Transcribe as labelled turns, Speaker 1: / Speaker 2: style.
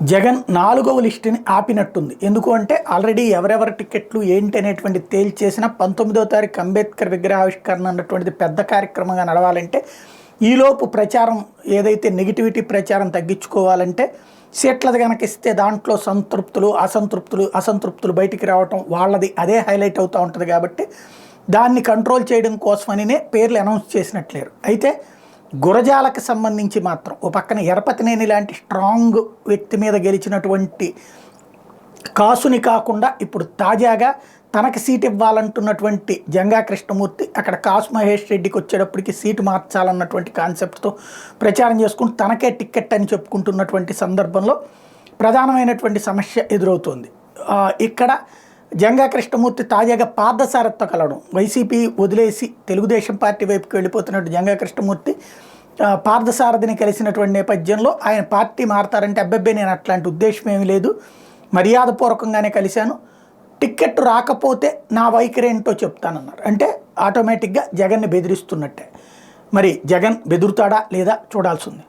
Speaker 1: జగన్ 4వ లిస్టుని ఆపినట్టుంది. ఎందుకు అంటే ఆల్రెడీ ఎవరెవరి టికెట్లు ఏంటి అనేటువంటి తేల్చేసిన 19వ తారీఖు అంబేద్కర్ విగ్రహావిష్కరణ అన్నటువంటిది పెద్ద కార్యక్రమంగా నడవాలంటే ఈలోపు ప్రచారం ఏదైతే నెగిటివిటీ ప్రచారం తగ్గించుకోవాలంటే సీట్లది కనుక ఇస్తే దాంట్లో అసంతృప్తులు బయటికి రావటం వాళ్ళది అదే హైలైట్ అవుతూ ఉంటుంది. కాబట్టి దాన్ని కంట్రోల్ చేయడం కోసమనినే పేర్లు అనౌన్స్ చేసినట్లేరు. అయితే గురజాలకు సంబంధించి మాత్రం ఓ పక్కన ఎరపతినేని లాంటి స్ట్రాంగ్ వ్యక్తి మీద గెలిచినటువంటి కాసుని కాకుండా ఇప్పుడు తాజాగా తనకి సీట్ ఇవ్వాలంటున్నటువంటి జంగా కృష్ణమూర్తి అక్కడ కాసు మహేష్ రెడ్డికి వచ్చేటప్పటికి సీటు మార్చాలన్నటువంటి కాన్సెప్ట్తో ప్రచారం చేసుకుంటూ తనకే టికెట్ అని చెప్పుకుంటున్నటువంటి సందర్భంలో ప్రధానమైనటువంటి సమస్య ఎదురవుతోంది. ఇక్కడ జంగా కృష్ణమూర్తి తాజాగా పార్థసారథితో కలవడం, వైసీపీ వదిలేసి తెలుగుదేశం పార్టీ వైపుకి వెళ్ళిపోతున్నట్టు జంగా కృష్ణమూర్తి పార్థసారథిని కలిసినటువంటి నేపథ్యంలో ఆయన పార్టీ మారతారంటే అబ్బబ్బే నేను అట్లాంటి ఉద్దేశం ఏమీ లేదు, మర్యాదపూర్వకంగానే కలిశాను, టికెట్ రాకపోతే నా వైఖరి ఏంటో చెప్తానన్నారు. అంటే ఆటోమేటిక్గా జగన్ని బెదిరిస్తున్నట్టే. మరి జగన్ బెదురుతాడా లేదా చూడాల్సి ఉంది.